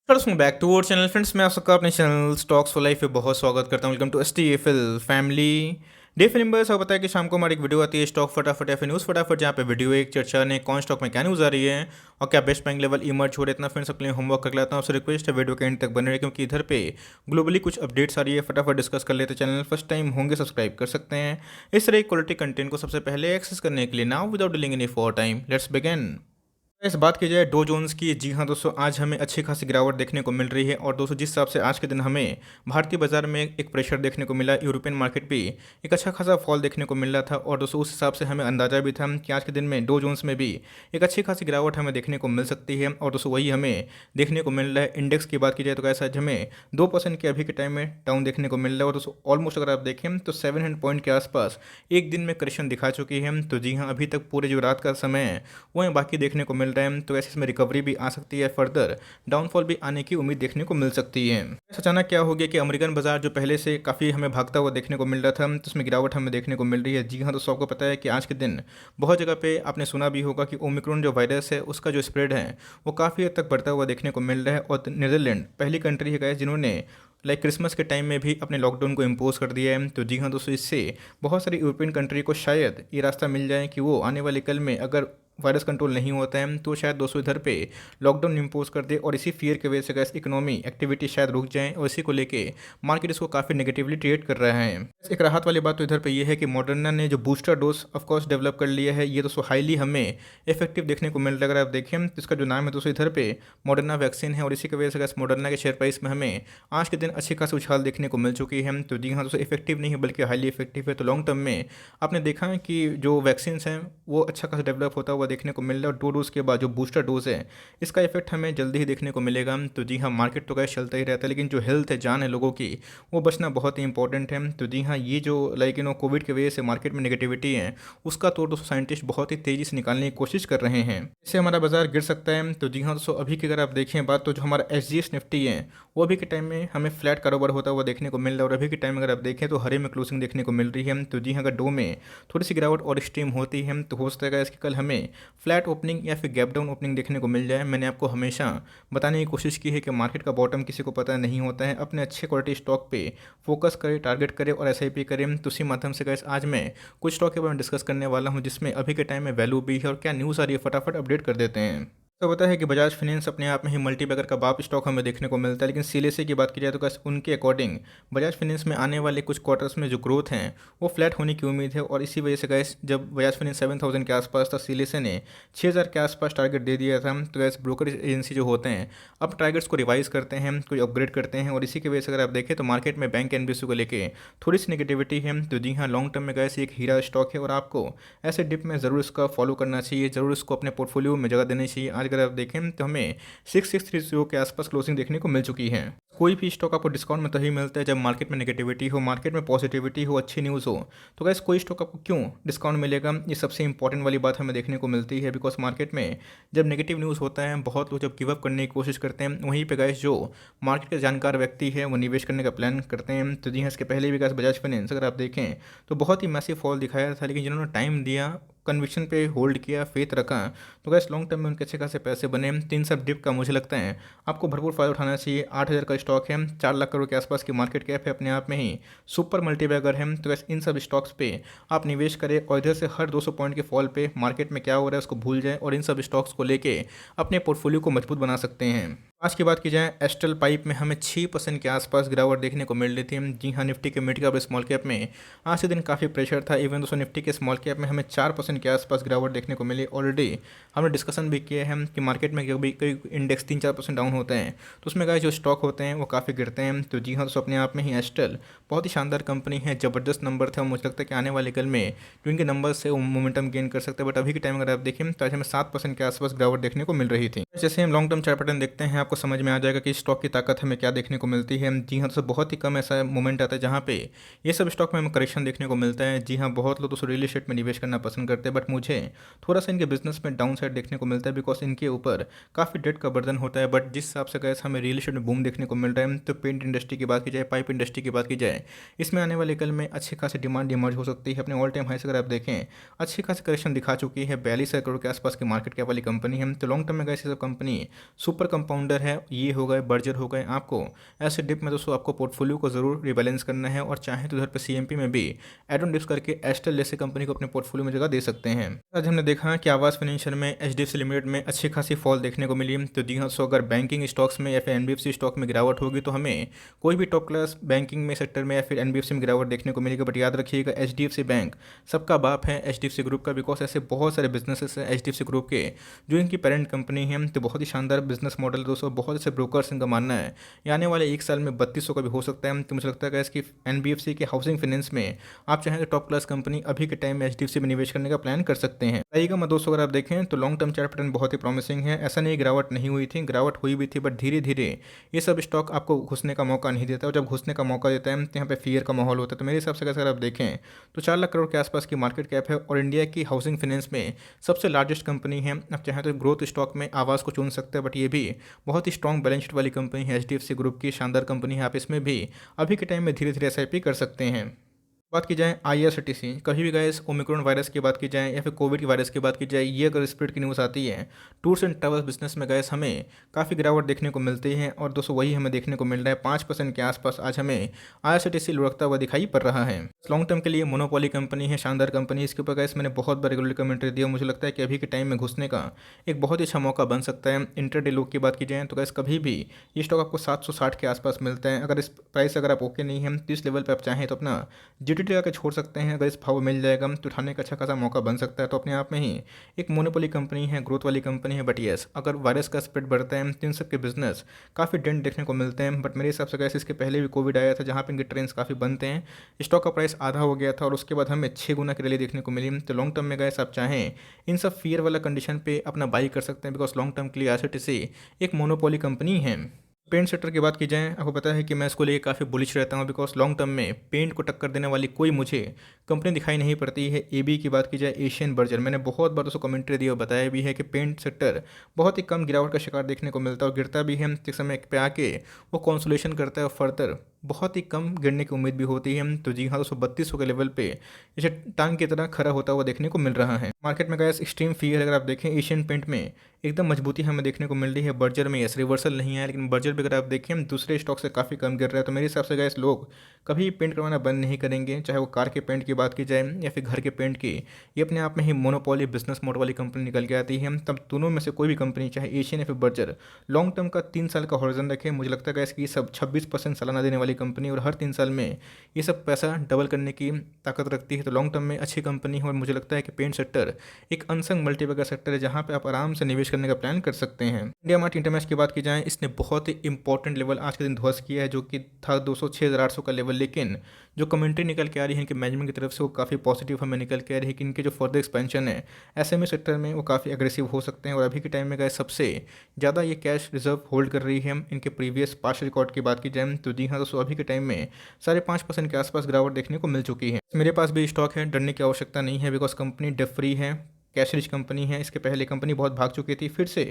Welcome back to our channel friends. मैं आप सबका अपने चैनल स्टॉक्स फॉर लाइफ पे बहुत स्वागत करता हूं। Welcome to STFL family day film. सब पता है कि शाम को हमारी एक वीडियो आती है स्टॉक फटाफट या फिर न्यूज़ फटाफट, जहाँ पे वीडियो एक चर्चा ने कौन स्टॉक में क्या न्यूज़ आ रही है और क्या बेस्ट बाइंग लेवल इमर्ज हो रहा है। इतना फ्रेंड्स अपने होमवर्क कर लेता हूँ। आपसे रिक्वेस्ट है वीडियो के एंड तक बने रहे, क्योंकि इधर पे ग्लोबली कुछ अपडेट्स आ रही है, फटाफट डिस्कस कर लेते। चैनल फर्स्ट टाइम होंगे सब्सक्राइब कर सकते हैं इस तरह क्वालिटी कंटेंट को सबसे पहले एक्सेस करने के लिए। Now without dealing any for time let's begin. इस बात की जाए डो जोन्स की, जी हाँ दोस्तों, आज हमें अच्छी खासी गिरावट देखने को मिल रही है। और दोस्तों जिस हिसाब से आज के दिन हमें भारतीय बाजार में एक प्रेशर देखने को मिला, यूरोपियन मार्केट भी एक अच्छा खासा फॉल देखने को मिल रहा था। और दोस्तों उस हिसाब से हमें अंदाजा भी था कि आज के दिन में डो जोन्स में भी एक अच्छी खासी गिरावट हमें देखने को मिल सकती है। और दोस्तों वही हमें देखने को मिल रहा है। इंडेक्स की बात की जाए तो कैसा आज हमें 2% के अभी के टाइम में डाउन देखने को मिल रहा है। और दोस्तों ऑलमोस्ट अगर आप देखें तो 700 पॉइंट के आसपास एक दिन में करेक्शन दिखा चुकी है। तो जी हाँ, अभी तक पूरे जो रात का समय है वो बाकी देखने को मिल रहा है। तो ऐसे इसमें रिकवरी भी आ सकती है, फर्दर डाउनफॉल भी आने की उम्मीद देखने को मिल सकती है। अचानक क्या हो गया कि अमेरिकन बाजार जो पहले से काफ़ी हमें भागता हुआ देखने को मिल रहा था, तो उसमें गिरावट हमें देखने को मिल रही है। जी हाँ, तो सबको पता है कि आज के दिन बहुत जगह पे आपने सुना भी होगा कि ओमिक्रॉन जो वायरस है उसका जो स्प्रेड है वो काफ़ी हद तक बढ़ता हुआ देखने को मिल रहा है। और नीदरलैंड पहली कंट्री है गाइस जिन्होंने क्रिसमस के टाइम में भी अपने लॉकडाउन को इम्पोज कर दिया है। तो जी हाँ दोस्तों, इससे बहुत सारी यूरोपियन कंट्री को शायद ये रास्ता मिल जाए कि वो आने वाले कल में अगर वायरस कंट्रोल नहीं होता है तो शायद दोस्तों इधर पे लॉकडाउन इम्पोज कर दे। और इसी फियर की वजह से गैस इकोनॉमी एक्टिविटी शायद रुक जाए, और इसी को लेके मार्केट इसको काफ़ी नेगेटिवली ट्रीट कर रहा है। एक राहत वाली बात तो इधर पे ये है कि मॉडर्ना ने जो बूस्टर डोज ऑफकोर्स डेवलप कर लिया है, ये दोस्तों हाईली हमें इफेक्टिव देखने को मिल रहा है। अगर आप देखें तो इसका जो नाम है दोस्तों इधर पे मॉडर्ना वैक्सीन है। और इसी की वजह से गैस मॉडर्ना के शेयर प्राइस में हमें आज के दिन अच्छी खासी उछाल देखने को मिल चुकी है। तो जी हाँ दोस्तों, इफेक्टिव नहीं है बल्कि हाईली इफेक्टिव है। तो लॉन्ग टर्म में आपने देखा है कि जो वैक्सीन हैं वो अच्छा खासा डेवलप होता हुआ देखने को मिल रहा है। और 2 डोज के बाद जो बूस्टर डोज है इसका इफेक्ट हमें जल्दी ही देखने को मिलेगा। तो जी हाँ, मार्केट तो गैस चलता ही रहता है, लेकिन जो हेल्थ है, जान है लोगों की, वो बचना बहुत ही इंपॉर्टेंट है। तो जी हाँ, ये जो कोविड की वजह से मार्केट में नेगेटिविटी है उसका तो दोस्तों साइंटिस्ट बहुत ही तेज़ी से निकालने की कोशिश कर रहे हैं। इससे हमारा बाजार गिर सकता है। तो जी हाँ दोस्तों, अभी की अगर आप देखें बात, तो जो हमारा SGX निफ्टी है वो अभी के टाइम में हमें फ्लैट कारोबार होता हुआ देखने को मिल रहा है। और अभी के टाइम में अगर आप देखें तो हरे में क्लोजिंग देखने को मिल रही है। तो जी हाँ, अगर डो में थोड़ी सी गिरावट और एक्सट्रीम होती है तो हो सकता है इसकी कल हमें फ्लैट ओपनिंग या फिर गैप डाउन ओपनिंग देखने को मिल जाए। मैंने आपको हमेशा बताने की कोशिश की है कि मार्केट का बॉटम किसी को पता नहीं होता है। अपने अच्छे क्वालिटी स्टॉक पे फोकस करें, टारगेट करें और SIP करें। तो उसी माध्यम से गाइस आज मैं कुछ स्टॉक के बारे में डिस्कस करने वाला हूं, जिसमें अभी के टाइम में वैल्यू भी है और क्या न्यूज़ आ रही है, फटाफट अपडेट कर देते हैं। तो पता है कि बजाज फाइनेंस अपने आप में ही मल्टीबैगर का बाप स्टॉक हमें देखने को मिलता है, लेकिन CLSA की बात की जाए तो कैसे उनके अकॉर्डिंग बजाज फाइनेंस में आने वाले कुछ क्वार्टर्स में जो ग्रोथ हैं वो फ्लैट होने की उम्मीद है। और इसी वजह से गैस जब बजाज फाइनेंस 7,000 के आसपास था, CLSA ने 6,000 के आसपास टारगेट दे दिया था। तो गैस ब्रोकर एजेंसी जो होते हैं अब टारगेट्स को रिवाइज करते हैं, कोई अपग्रेड करते हैं। और इसी की वजह से अगर आप देखें तो मार्केट में बैंक NBFC को लेकर थोड़ी सी नेगेटिविटी है। तो जी हाँ, लॉन्ग टर्म में गैस एक हीरा स्टॉक है और आपको ऐसे डिप में ज़रूर इसका फॉलो करना चाहिए, ज़रूर इसको अपने पोर्टफोलियो में जगह देनी चाहिए। आज अगर आप देखें तो हमें 6630 के आसपास क्लोजिंग देखने को मिल चुकी है। कोई भी स्टॉक आपको डिस्काउंट में तभी मिलता है जब मार्केट में नेगेटिविटी हो, मार्केट में पॉजिटिविटी हो, अच्छी न्यूज़ हो। तो गैस कोई स्टॉक आपको क्यों डिस्काउंट मिलेगा, ये सबसे इंपॉर्टेंट वाली बात हमें देखने को मिलती है। बिकॉज मार्केट में जब नेगेटिव न्यूज़ होता है, बहुत लोग जब गिव अप करने की कोशिश करते हैं, वहीं पे गैस जो मार्केट के जानकार व्यक्ति है वो निवेश करने का प्लान करते हैं। तो जी हाँ, इसके पहले भी गैस बजाज फाइनेंस अगर आप देखें तो बहुत ही मैसिव फॉल दिखाया था, लेकिन जिन्होंने टाइम दिया, कन्विक्शन पे होल्ड किया, फेथ रखा, तो गैस लॉन्ग टर्म में उनके अच्छे खासे पैसे बने। तीन सब डिप का मुझे लगता है आपको भरपूर फायदा उठाना चाहिए। 8,000 का स्टॉक है, 4 लाख करोड़ के आसपास की मार्केट कैप है, अपने आप में ही सुपर मल्टीबैगर है। तो गैस इन सब स्टॉक्स पे आप निवेश करें और इधर से हर 200 पॉइंट के फॉल पे मार्केट में क्या हो रहा है उसको भूल जाए और इन सब स्टॉक्स को लेके अपने पोर्टफोलियो को मजबूत बना सकते हैं। आज की बात की जाए, एस्ट्रल पाइप में हमें 6% के आसपास गिरावट देखने को मिल रही थी। जी हाँ, निफ्टी के मिड कैप और स्मॉल कैप में आज के दिन काफ़ी प्रेशर था। इवन दोस्तों निफ्टी के स्मॉल कैप में हमें 4% के आसपास गिरावट देखने को मिली। ऑलरेडी हमने डिस्कशन भी किया है कि मार्केट में कभी कई इंडेक्स 3-4% डाउन होते हैं तो उसमें गाइस जो स्टॉक होते हैं वो काफ़ी गिरते हैं। तो जी हाँ दोस्तों, अपने आप में ही एस्ट्रल बहुत ही शानदार कंपनी है, ज़बरदस्त नंबर थे और मुझे लगता है कि आने वाले कल में जो इनके नंबर से वो मोमेंटम गेन कर सकते हैं। बट अभी के टाइम अगर आप देखें तो आज हमें 7% के आसपास गिरावट देखने को मिल रही थी। जैसे हम लॉन्ग टर्म चार्ट पैटर्न देखते हैं, आपको समझ में आ जाएगा कि स्टॉक की ताकत हमें क्या देखने को मिलती है। जी हाँ, तो बहुत ही कम ऐसा मोमेंट आता है जहाँ पे ये सब स्टॉक में हमें करेक्शन देखने को मिलता है। जी हाँ, बहुत लोग तो रियल एस्टेट में निवेश करना पसंद करते हैं, बट मुझे थोड़ा सा इनके बिजनेस में डाउन साइड देखने को मिलता है, बिकॉज इनके ऊपर काफ़ी डेट का बर्डन होता है। बट जिस हिसाब से गैस हमें रियल एस्टेट में बूम देखने को मिल रहा है, तो पेंट इंडस्ट्री की बात की जाए, पाइप इंडस्ट्री की बात की जाए, इसमें आने वाले कल में अच्छी खासी डिमांड इमर्ज हो सकती है। अपने ऑल टाइम हाई से अगर आप देखें अच्छी खासी करेक्शन दिखा चुकी है, 42,000 करोड़ के आसपास की मार्केट कैप वाली कंपनी है। तो लॉन्ग टर्म में गैस ये सब कंपनी सुपर कंपाउंडर फिजर है, ये हो गए, बर्जर हो गए, आपको ऐसे डिप में दोस्तों आपको पोर्टफोलियो को ज़रूर रिबैलेंस करना है और चाहे तो उधर पे सीएमपी में भी एड ऑन डिप्स करके एस्टेल जैसे कंपनी को अपने पोर्टफोलियो में जगह दे सकते हैं। आज हमने देखा कि आवास फाइनेंशियल में एचडीएफसी लिमिटेड में अच्छी खासी फॉल देखने को मिली। तो जी हाँ, सो अगर बैंकिंग स्टॉक्स में या फिर एनबीएफसी स्टॉक में गिरावट होगी तो हमें कोई भी टॉप क्लास बैंकिंग में सेक्टर में या फिर एनबीएफसी में गिरावट देखने को मिलेगी। बट याद रखिएगा, एचडीएफसी बैंक सबका बाप है एचडीएफसी ग्रुप का, बिकॉज ऐसे बहुत सारे बिजनेसेस हैं एचडीएफसी ग्रुप के जो इनकी पेरेंट कंपनी है। तो बहुत ही शानदार बिजनेस मॉडल दोस्तों, बहुत से ब्रोकर्स इनका मानना है ये आने वाले एक साल में 3200 का भी हो सकता है। तो मुझे लगता है कि एनबीएफसी के हाउसिंग फाइनेंस में आप चाहें तो टॉप क्लास कंपनी अभी के टाइम में एचडीएफसी में निवेश करने का प्लान कर सकते हैं। आइएगा मैं दोस्तों, अगर आप देखें तो लॉन्ग टर्म चार्ट पैटर्न बहुत ही प्रॉमिसिंग है। ऐसा नहीं गिरावट नहीं हुई थी, गिरावट हुई भी थी, बट धीरे धीरे ये सब स्टॉक आपको घुसने का मौका नहीं देता, और जब घुसने का मौका देता है तो यहाँ पे फियर का माहौल होता है। तो मेरे हिसाब से अगर आप देखें तो 4 लाख करोड़ के आसपास की मार्केट कैप है और इंडिया की हाउसिंग फाइनेंस में सबसे लार्जेस्ट कंपनी है। आप चाहें तो ग्रोथ स्टॉक में आवास को चुन सकते हैं, बट ये भी बहुत ही स्ट्रॉन्ग बैलेंस शीट वाली कंपनी है, एचडीएफसी ग्रुप की शानदार कंपनी है। आप इसमें भी अभी के टाइम में धीरे धीरे एसआईपी कर सकते हैं। बात की जाए आईआरसीटीसी, कभी भी गाइस ओमिक्रॉन वायरस की बात की जाए या फिर कोविड की वायरस की बात की जाए, ये अगर स्प्रेड की न्यूज़ आती है टूर्स एंड ट्रैवल्स बिजनेस में गाइस हमें काफ़ी गिरावट देखने को मिलती है। और दोस्तों वही हमें देखने को मिल रहा है, 5% के आसपास आज हमें आईआरसीटीसी लुढ़कता हुआ दिखाई पड़ रहा है। लॉन्ग टर्म के लिए मोनोपोली कंपनी है, शानदार कंपनी। इसके ऊपर गाइस मैंने बहुत बार रेगुलर कमेंट्री दिया, मुझे लगता है कि अभी के टाइम में घुसने का एक बहुत ही अच्छा मौका बन सकता है। इंटरडे लोग की बात की जाए तो गाइस कभी भी ये स्टॉक आपको 760 के आसपास मिलता है। अगर इस प्राइस अगर आप ओके नहीं है तो इस लेवल पर आप चाहें तो अपना जीटीटी लगा के छोड़ सकते हैं। अगर इस भाव मिल जाएगा तो उठाने का अच्छा खासा मौका बन सकता है। तो अपने आप में ही एक मोनोपोली कंपनी है, ग्रोथ वाली कंपनी है। बट येस, अगर वायरस का स्प्रेड बढ़ता है तो इन सब के बिजनेस काफ़ी डेंट देखने को मिलते हैं। बट मेरे हिसाब से कैसे इसके पहले भी कोविड आया था जहाँ पे इनके ट्रेंड्स काफ़ी बनते हैं, स्टॉक का प्राइस आधा हो गया था और उसके बाद हमें 6 गुना की रैली देखने को मिली। तो लॉन्ग टर्म में गए आप चाहें इन सब फियर वाला कंडीशन पे अपना बाई कर सकते हैं, बिकॉज लॉन्ग टर्म के लिए आईआरसीटीसी एक मोनोपोली कंपनी है। पेंट सेक्टर की बात की जाए, आपको पता है कि मैं इसको लेकर काफ़ी बुलिश रहता हूँ, बिकॉज लॉन्ग टर्म में पेंट को टक्कर देने वाली कोई मुझे कंपनी दिखाई नहीं पड़ती है। एबी की बात की जाए, एशियन बर्जर, मैंने बहुत बार उसको कमेंट्री दी और बताया भी है कि पेंट सेक्टर बहुत ही कम गिरावट का शिकार देखने को मिलता है और गिरता भी है एक समय पे आके वो कॉन्सोलेशन करता है और फर्दर बहुत ही कम गिरने की उम्मीद भी होती है। तो जी हाँ दोस्तों, 3200 के लेवल पे जैसे टांग की तरह खड़ा होता हुआ देखने को मिल रहा है। मार्केट में गैस एक्सट्रीम फियर अगर आप देखें, एशियन पेंट में एकदम मजबूती हमें देखने को मिल रही है। बर्जर में यस रिवर्सल नहीं है, लेकिन बर्जर भी अगर आप देखें दूसरे स्टॉक से काफ़ी कम गिर रहा है। तो मेरे हिसाब से गैस लोग कभी पेंट करवाना बंद नहीं करेंगे, चाहे वो कार के पेंट की बात की जाए या फिर घर के पेंट की। ये अपने आप में ही मोनोपोली बिजनेस मॉडल वाली कंपनी निकल के आती है। तब दोनों में से कोई भी कंपनी, चाहे एशियन या फिर बर्जर, लॉन्ग टर्म का 3 साल का हॉरिजन रखे, मुझे लगता है गैस कि सब 26% सालाना देने वाली कंपनी और हर 3 साल में ये सब पैसा डबल करने की ताकत रखती है। तो लॉन्ग टर्म में अच्छी कंपनी है और मुझे लगता है कि पेंट सेक्टर एक अनसंग मल्टीबैगर सेक्टर है जहाँ पे आप आराम से निवेश करने का प्लान कर सकते हैं। इंडिया मार्ट इंटरमैक्स की बात की जाए, इसने बहुत ही इंपॉर्टेंट लेवल आज के दिन ध्वस्त किया है, जो कि था 206,800 का लेवल। लेकिन जो कमेंट्री निकल के आ रही है इनके मैनेजमेंट की तरफ से वो काफ़ी पॉजिटिव हमें निकल के आ रही है कि इनके जो फर्दर एक्सपेंशन है एसएमई सेक्टर में वो काफ़ी एग्रेसिव हो सकते हैं। और अभी के टाइम में गए सबसे ज़्यादा ये कैश रिजर्व होल्ड कर रही है। इनके प्रीवियस पास्ट रिकॉर्ड की बात की जाए तो जी हाँ दोस्तों, अभी के टाइम में 5.5% के आसपास गिरावट देखने को मिल चुकी है। मेरे पास भी स्टॉक है, डरने की आवश्यकता नहीं है, बिकॉज कंपनी डेट फ्री है, कैश रिच कंपनी है। इसके पहले कंपनी बहुत भाग चुकी थी, फिर से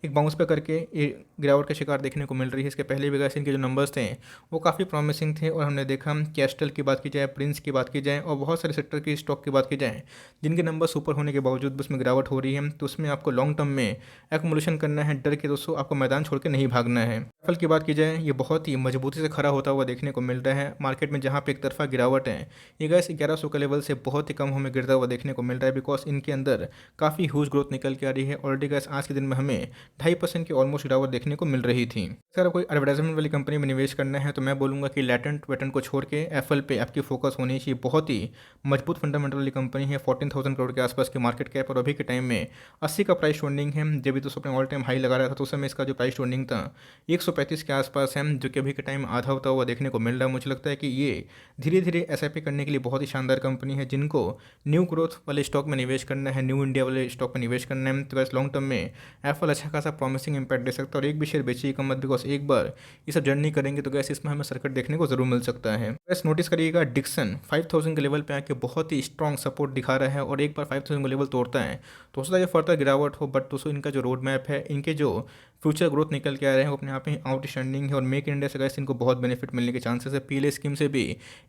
एक बाउंस पे करके ये गिरावट का शिकार देखने को मिल रही है। इसके पहले भी गैस इनके जो नंबर्स थे वो काफ़ी प्रॉमिसिंग थे और हमने देखा कैस्टल की बात की जाए, प्रिंस की बात की जाए और बहुत सारे सेक्टर की स्टॉक की बात की जाए जिनके नंबर सुपर होने के बावजूद उसमें गिरावट हो रही है। तो उसमें आपको लॉन्ग टर्म में एक्मुलेशन करना है, डर के दोस्तों आपको मैदान छोड़ के नहीं भागना है। एप्पल की बात की जाए, ये बहुत ही मजबूती से खड़ा होता हुआ देखने को मिल रहा है मार्केट में, जहाँ पे एक तरफा गिरावट है। ये गैस 1100 के लेवल से बहुत ही कम हमें गिरता हुआ देखने को मिल रहा है, बिकॉज इनके अंदर काफ़ी ह्यूज ग्रोथ निकल के आ रही है। ऑलरेडी गैस आज के दिन में हमें 2.5% की ऑलमोस्ट गिरावट देखने को मिल रही थी। अगर कोई एडवर्टाइजमेंट वाली कंपनी में निवेश करना है तो मैं बोलूँगा कि लैटेंट वेटेंट को छोड़ के एप्पल पे आपकी फोकस होनी चाहिए। बहुत ही मजबूत फंडामेंटल वाली कंपनी है, 14,000 करोड़ के आसपास की मार्केट कैप और अभी के टाइम में 80 का प्राइस ट्रेंडिंग है। जब भी तो अपने ऑल टाइम हाई लगा रहा था तो उस समय इसका जो प्राइस ट्रेंडिंग था 135 के आसपास है, जो कि अभी के टाइम आधा होता हुआ देखने को मिल रहा है। मुझे लगता है कि ये धीरे धीरे एसआईपी करने के लिए बहुत ही शानदार कंपनी है। जिनको न्यू ग्रोथ वाले स्टॉक में निवेश करना है, न्यू इंडिया वाले स्टॉक में निवेश करना है, तो लॉन्ग टर्म में एप्पल अच्छा खासा प्रॉमिसिंग इंपैक्ट दे सकता है। और एक भी शेयर बेचिएगा मत, बिकॉज एक बार ये सब जर्नी करेंगे तो गैस इसमें हमें सर्किट देखने को जरूर मिल सकता है। गैस नोटिस करिएगा, डिक्सन 5000 के लेवल पे आके बहुत ही स्ट्रॉन्ग सपोर्ट दिखा रहा है और एक बार 5000 का लेवल तोड़ता है तो हो सकता है फर्दर गिरावट हो। बट दोस्तों इनका जो रोड मैप है, इनके जो फ्यूचर ग्रोथ निकल के आ रहे हैं वो अपने आप में आउटस्टैंडिंग है और मेक इन इंडिया से गैस इनको बहुत बेनिफिट मिलने के चांसेस है। पीएलआई स्कीम से भी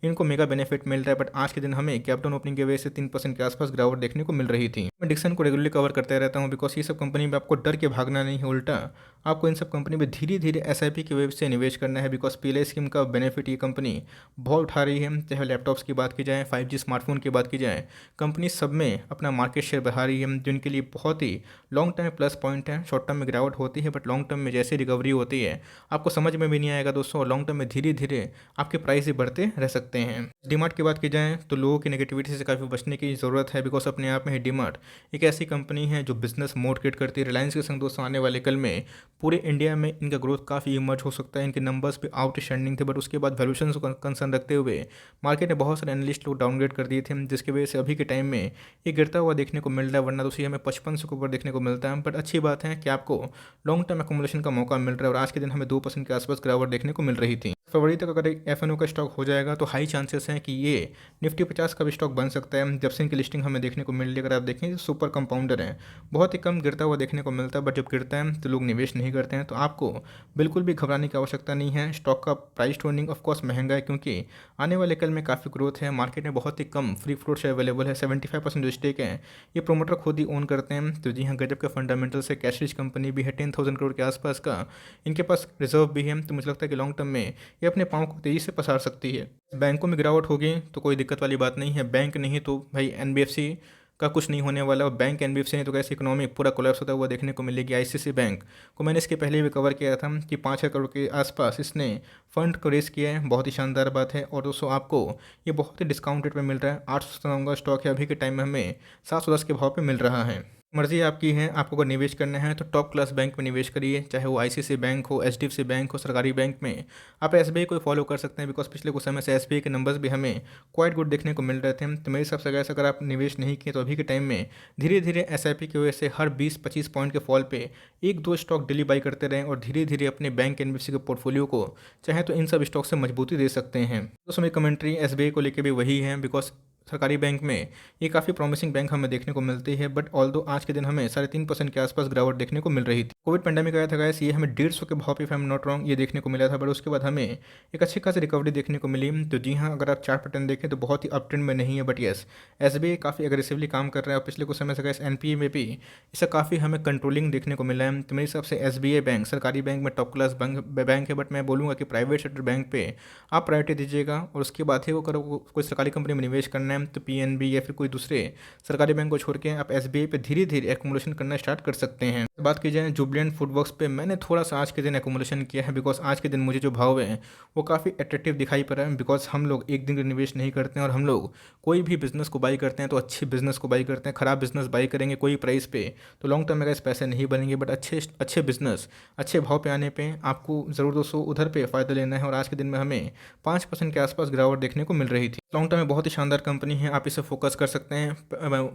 इनको मेगा बेनिफिट मिल रहा है, बट आज के दिन हमें कैप डाउन ओपनिंग की वजह से 3% के आसपास गिरावट देखने को मिल रही थी। मैं डिक्सन को रेगुलरली कवर करते रहता हूँ बिकॉज ये सब कंपनी में आपको डर के भागना नहीं है, उल्टा आपको इन सब कंपनी में धीरे धीरे एसआईपी की वेब से निवेश करना है बिकॉज पीएलआई स्कीम का बेनिफिट ये कंपनी बहुत उठा रही है। चाहे लैपटॉप्स की बात की जाए, 5G स्मार्टफोन की बात की जाए, कंपनी सब में अपना मार्केट शेयर बढ़ा रही है, जिनके लिए बहुत ही लॉन्ग टर्म में प्लस पॉइंट है। शॉर्ट टर्म में गिरावट होती है बट लॉन्ग टर्म में जैसे रिकवरी होती है आपको समझ में भी नहीं आएगा दोस्तों। लॉन्ग टर्म में धीरे धीरे आपके प्राइस ही बढ़ते रह सकते हैं। डीमार्ट की बात की जाए तो लोगों की नेगेटिविटी से काफ़ी बचने की ज़रूरत है बिकॉज अपने आप में ही डीमार्ट एक ऐसी कंपनी है जो बिजनेस मोड क्रिएट करती है। रिलायंस के संग दोस्तों आने वाले कल में पूरे इंडिया में इनका ग्रोथ काफ़ी इमर्ज हो सकता है। इनके नंबर्स भी आउटस्टैंडिंग थे बट उसके बाद वैल्यूएशन को कंसर्न रखते हुए मार्केट ने बहुत सारे एनालिस्ट लोग डाउनग्रेड कर दिए थे, जिसकी वजह से अभी के टाइम में ये गिरता हुआ देखने को मिल रहा है, वरना तो हमें 5500 के ऊपर देखने को मिलता है। बट अच्छी बात है कि आपको लॉन्ग टर्म एकोमुलेशन का मौका मिल रहा है और आज के दिन हमें 2% के आसपास गिरावट देखने को मिल रही थी। फरवरी तक अगर एफएनओ का स्टॉक हो जाएगा तो हाई चांसेस हैं कि ये निफ्टी 50 का भी स्टॉक बन सकता है। जब से इनकी लिस्टिंग हमें देखने को मिल रही है, अगर आप देखें सुपर कंपाउंडर है, बहुत ही कम गिरता हुआ देखने को मिलता है, बट जब गिरता है तो लोग निवेश नहीं करते हैं। तो आपको बिल्कुल भी घबराने की आवश्यकता नहीं है। स्टॉक का प्राइस टू अर्निंग ऑफकोर्स महंगा है क्योंकि आने वाले कल में काफ़ी ग्रोथ है। मार्केट में बहुत ही कम फ्री फ्लोट शेयर अवेलेबल है, 75% जो स्टेक है ये प्रोमोटर खुद ही ओन करते हैं। तो जी हाँ, गजब का फंडामेंटल से कैश रिच कंपनी भी है, 10,000 करोड़ के आसपास का इनके पास रिजर्व भी है। तो मुझे लगता है कि लॉन्ग टर्म में ये अपने पाँव को तेज़ी से पसार सकती है। बैंकों में गिरावट होगी तो कोई दिक्कत वाली बात नहीं है। बैंक नहीं तो भाई एनबीएफसी का कुछ नहीं होने वाला, और बैंक एनबीएफसी नहीं तो कैसे इकोनॉमी पूरा कोलैप्स होता हुआ देखने को मिलेगी। आईसीआईसीआई बैंक को मैंने इसके पहले भी कवर किया था कि 5,000 करोड़ के आसपास इसने फंड को रेस किया है, बहुत ही शानदार बात है। और दोस्तों आपको ये बहुत ही डिस्काउंट रेट में मिल रहा है। 800 का स्टॉक है, अभी के टाइम में हमें 710 के भाव पे मिल रहा है। मर्जी आपकी है, आपको अगर निवेश करना है तो टॉप क्लास बैंक में निवेश करिए, चाहे वो आईसीआईसीआई बैंक हो, एचडीएफसी बैंक हो, सरकारी बैंक में आप एसबीआई को फॉलो कर सकते हैं बिकॉज पिछले कुछ समय से एसबीआई के नंबर्स भी हमें क्वाइट गुड देखने को मिल रहे थे। तो मेरे हिसाब से अगर आप निवेश नहीं किए तो अभी के टाइम में धीरे धीरे एसआईपी की वजह से हर 20-25 पॉइंट के फॉल पे 1-2 स्टॉक डेली बाई करते रहें और धीरे धीरे अपने बैंक एनबीएफसी के पोर्टफोलियो को चाहे तो इन सब स्टॉक से मजबूती दे सकते हैं। दोस्तों मेरी कमेंट्री एसबीआई को लेकर भी वही है बिकॉज सरकारी बैंक में ये काफ़ी प्रॉमिसिंग बैंक हमें देखने को मिलती है, बट ऑल्दो आज के दिन हमें 3.5% के आसपास गिरावट देखने को मिल रही थी। कोविड पेंडेमिक आया था गाइस, ये हमें 150 के भाव पे, if I am not wrong, ये देखने को मिला था, बट उसके बाद हमें एक अच्छी खासी रिकवरी देखने को मिली। तो जी हाँ, अगर आप चार्ट पैटर्न देखें तो बहुत ही अप ट्रेंड में नहीं है, बट येस एसबीआई काफ़ी अग्रेसिवली काम कर रहा है और पिछले कुछ समय से गाइस एनपीए में भी इससे काफ़ी हमें कंट्रोलिंग देखने को मिला है। तो मेरे हिसाब से एसबीआई बैंक सरकारी बैंक में टॉप क्लास बैंक है, बट मैं बोलूँगा कि प्राइवेट सेक्टर बैंक पे आप प्रायोरिटी दीजिएगा और उसके बाद ही वो करो कोई सरकारी कंपनी में निवेश करना है तो पीएनबी या फिर कोई दूसरे सरकारी बैंक को छोड़ के आप एसबीआई पे धीरे धीरे एक्मुलेशन करना स्टार्ट कर सकते हैं। बात की जाए जुबलेंट फूडवर्क्स पे, मैंने थोड़ा सा आज के दिन एक्मुलेशन किया है बिकॉज आज के दिन मुझे जो भाव है वो काफ़ी अट्रैक्टिव दिखाई पड़ रहा है बिकॉज हम लोग एक दिन का निवेश नहीं करते हैं और हम लोग कोई भी बिजनेस को बाई करते हैं तो अच्छे बिजनेस को बाई करते हैं। खराब बिजनेस बाई करेंगे कोई प्राइस पे तो लॉन्ग टर्म में इस पैसे नहीं बनेंगे, बट अच्छे बिजनेस अच्छे भाव पे आने पे आपको ज़रूर दोस्तों उधर पे फ़ायदा लेना है। और आज के दिन में हमें 5% के आसपास गिरावट देखने को मिल रही थी। लॉन्ग टर्म में बहुत ही शानदार कंपनी है, आप इसे फोकस कर सकते हैं।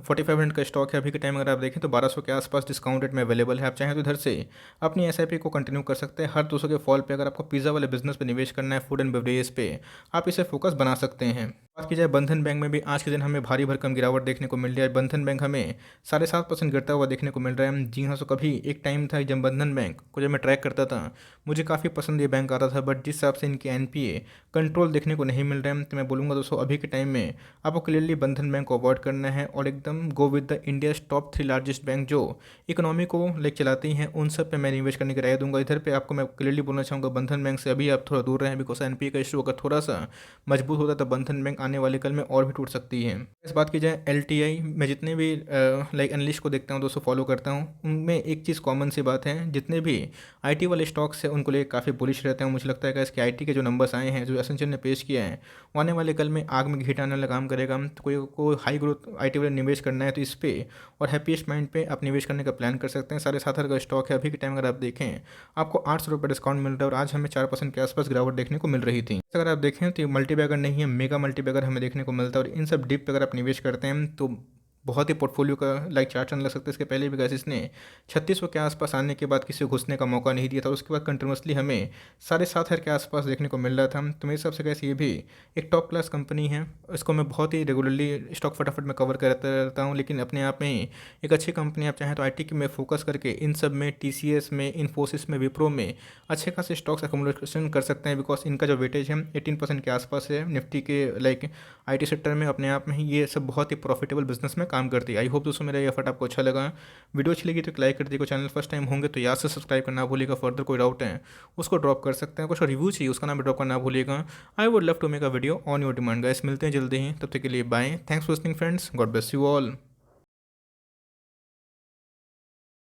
4500 का स्टॉक है, अभी के टाइम अगर आप देखें तो 1200 के आसपास डिस्काउंट रेट में अवेलेबल है। आप चाहें तो इधर से अपनी एसआईपी को कंटिन्यू कर सकते हैं। हर 200 के फॉल पे अगर आपको पिज़्ज़ा वाले बिजनेस पे निवेश करना है, फूड एंड बेवरेजेस पे, आप इसे फोकस बना सकते हैं। बात की जाए बंधन बैंक में भी आज के दिन हमें भारी भरकम गिरावट देखने को मिल रही है। बंधन बैंक हमें 7.5% गिरता हुआ देखने को मिल रहा है। जी हाँ, तो कभी एक टाइम था जब बंधन बैंक को जब मैं ट्रैक करता था मुझे काफ़ी पसंद ये बैंक आता था, बट जिस हिसाब से इनकी एनपीए कंट्रोल देखने को नहीं मिल रहा है तो मैं बोलूँगा दोस्तों अभी के टाइम में आपको क्लियरली बंधन बैंक को अवॉइड करना है और एकदम go with the India top 3 largest bank जो इकोनॉमी को लेकर चलाती हैं उन सब पे मैं निवेश करने की राय दूंगा। इधर पे आपको मैं क्लियरली बोलना चाहूँगा बंधन बैंक से अभी आप थोड़ा दूर रहें बिकॉज एनपीए का इशू अगर थोड़ा सा मजबूत होता तो बंधन बैंक आने वाले कल में और भी टूट सकती है। इस बात की जाए एलटीआई, मैं जितने भी लाइक एनालिस्ट को देखता हूँ दोस्तों फॉलो करता हूँ, उनमें एक चीज़ कॉमन सी बात है, जितने भी आईटी वाले स्टॉक्स हैं उनको लेकर काफ़ी बुलिश रहते हैं। मुझे लगता है कि इसके आईटी के जो नंबर्स आए हैं जो एसेंशियल ने पेश किया है वो आने वाले कल में आग में घी डालने वाला काम करेगा। तो कोई हाई ग्रोथ आईटी वाले निवेश करना है तो इस पे और हैप्पीएस्ट माइंड पे आप निवेश करने का प्लान कर सकते हैं। 7.5 का स्टॉक है, अभी के टाइम अगर आप देखें आपको 800 रुपये डिस्काउंट मिल रहा है और आज हमें 4% के आसपास गिरावट देखने को मिल रही थी। अगर आप देखें तो ये मल्टीबैगर नहीं है, मेगा मल्टीबैगर हमें देखने को मिलता है और इन सब डिप पे अगर आप निवेश करते हैं तो बहुत ही पोर्टफोलियो का लाइक चार्ट लग सकता है। इसके पहले भी गैस इसने 3600 के आसपास आने के बाद किसी को घुसने का मौका नहीं दिया था, उसके बाद कंटिन्यूसली हमें 7,500 के आसपास देखने को मिल रहा था। तो मेरे हिसाब से गैस ये भी एक टॉप क्लास कंपनी है। इसको मैं बहुत ही रेगुलरली स्टॉक फटाफट में कवर करता रहता हूँ, लेकिन अपने आप में ही एक अच्छी कंपनी। आप चाहें तो आई टी में फोकस करके इन सब में, TCS में, इन्फोसिस में, विप्रो में अच्छे खासे स्टॉक्स अकोमोडेशन कर सकते हैं, बिकॉज इनका जो वेटेज है 18% के आसपास है निफ्टी के लाइक IT सेक्टर में। अपने आप में ही ये सब बहुत ही प्रॉफिटेबल बिजनेस में काम करती है। आई होप दोस्तों मेरा ये एफर्ट आपको अच्छा लगा। वीडियो अच्छी लगी तो एक लाइक कर दीजिएगा। चैनल फर्स्ट टाइम होंगे तो याद से सब्सक्राइब करना भूलिएगा। फर्दर कोई डाउट है उसको ड्रॉप कर सकते हैं, कुछ रिव्यू चाहिए उसका नाम भी ड्रॉप करना भूलिएगा। I would love to make a video on your demand guys. मिलते हैं जल्दी ही, तब तक के लिए bye. Thanks for listening friends, God bless you all.